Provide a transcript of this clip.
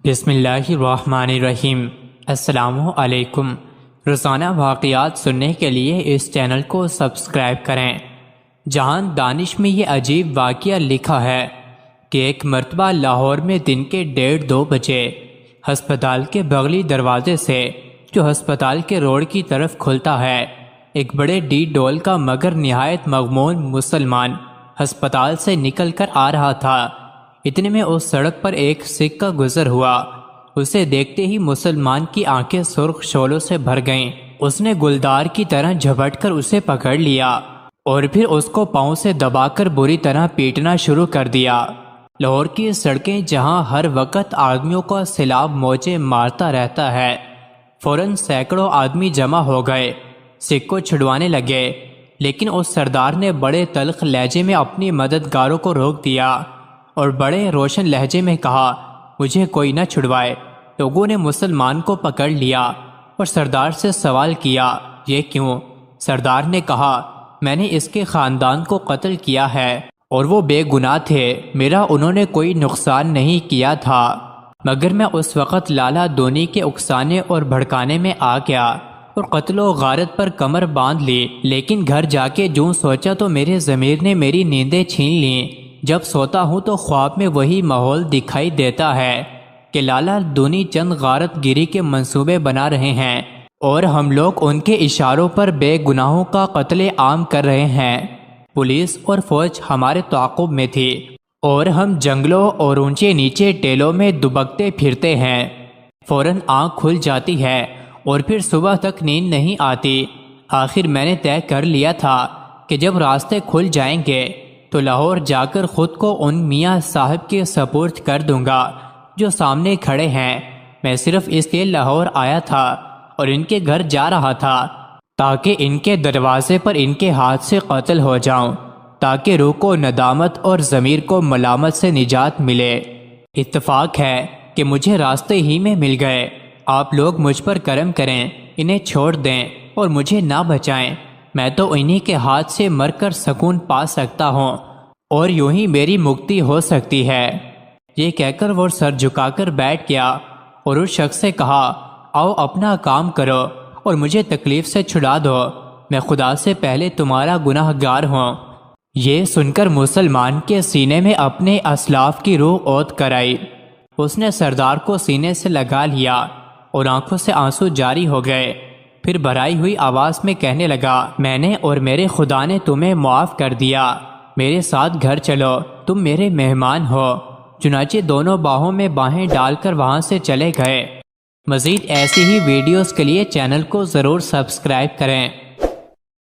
بسم اللہ الرحمن الرحیم۔ السلام علیکم۔ روزانہ واقعات سننے کے لیے اس چینل کو سبسکرائب کریں۔ جہان دانش میں یہ عجیب واقعہ لکھا ہے کہ ایک مرتبہ لاہور میں دن کے 1:30-2 بجے ہسپتال کے بغلی دروازے سے جو ہسپتال کے روڈ کی طرف کھلتا ہے، ایک بڑے ڈی ڈول کا مگر نہایت مغموم مسلمان ہسپتال سے نکل کر آ رہا تھا۔ اتنے میں اس سڑک پر ایک سکھ کا گزر ہوا۔ اسے دیکھتے ہی مسلمان کی آنکھیں سرخ شعلوں سے بھر گئیں۔ اس نے گلدار کی طرح جھپٹ کر اسے پکڑ لیا اور پھر اس کو پاؤں سے دبا کر بری طرح پیٹنا شروع کر دیا۔ لاہور کی سڑکیں جہاں ہر وقت آدمیوں کا سیلاب موجیں مارتا رہتا ہے، فوراً سینکڑوں آدمی جمع ہو گئے، سکھ کو چھڑوانے لگے، لیکن اس سردار نے بڑے تلخ لہجے میں اپنی مددگاروں کو روک دیا اور بڑے روشن لہجے میں کہا، مجھے کوئی نہ چھڑوائے۔ لوگوں نے مسلمان کو پکڑ لیا اور سردار سے سوال کیا، یہ کیوں؟ سردار نے کہا، میں نے اس کے خاندان کو قتل کیا ہے اور وہ بے گناہ تھے، میرا انہوں نے کوئی نقصان نہیں کیا تھا، مگر میں اس وقت لالا دونی کے اکسانے اور بھڑکانے میں آ گیا اور قتل و غارت پر کمر باندھ لی، لیکن گھر جا کے جو سوچا تو میرے ضمیر نے میری نیندیں چھین لیں۔ جب سوتا ہوں تو خواب میں وہی ماحول دکھائی دیتا ہے کہ لالا دونی چند غارت گیری کے منصوبے بنا رہے ہیں اور ہم لوگ ان کے اشاروں پر بے گناہوں کا قتل عام کر رہے ہیں۔ پولیس اور فوج ہمارے تعاقب میں تھی اور ہم جنگلوں اور اونچے نیچے ٹیلوں میں دبکتے پھرتے ہیں۔ فوراً آنکھ کھل جاتی ہے اور پھر صبح تک نیند نہیں آتی۔ آخر میں نے طے کر لیا تھا کہ جب راستے کھل جائیں گے تو لاہور جا کر خود کو ان میاں صاحب کے سپرد کر دوں گا جو سامنے کھڑے ہیں۔ میں صرف اس لیے لاہور آیا تھا اور ان کے گھر جا رہا تھا تاکہ ان کے دروازے پر ان کے ہاتھ سے قتل ہو جاؤں، تاکہ روح کو ندامت اور ضمیر کو ملامت سے نجات ملے۔ اتفاق ہے کہ مجھے راستے ہی میں مل گئے۔ آپ لوگ مجھ پر کرم کریں، انہیں چھوڑ دیں اور مجھے نہ بچائیں۔ میں تو انہی کے ہاتھ سے مر کر سکون پا سکتا ہوں اور یوں ہی میری مکتی ہو سکتی ہے۔ یہ کہہ کر وہ سر جھکا کر بیٹھ گیا اور اس شخص سے کہا، آؤ اپنا کام کرو اور مجھے تکلیف سے چھڑا دو، میں خدا سے پہلے تمہارا گناہ گار ہوں۔ یہ سن کر مسلمان کے سینے میں اپنے اسلاف کی روح عود کرائی۔ اس نے سردار کو سینے سے لگا لیا اور آنکھوں سے آنسو جاری ہو گئے۔ پھر بھرائی ہوئی آواز میں کہنے لگا، میں نے اور میرے خدا نے تمہیں معاف کر دیا، میرے ساتھ گھر چلو، تم میرے مہمان ہو۔ چنانچہ دونوں باہوں میں باہیں ڈال کر وہاں سے چلے گئے۔ مزید ایسی ہی ویڈیوز کے لیے چینل کو ضرور سبسکرائب کریں۔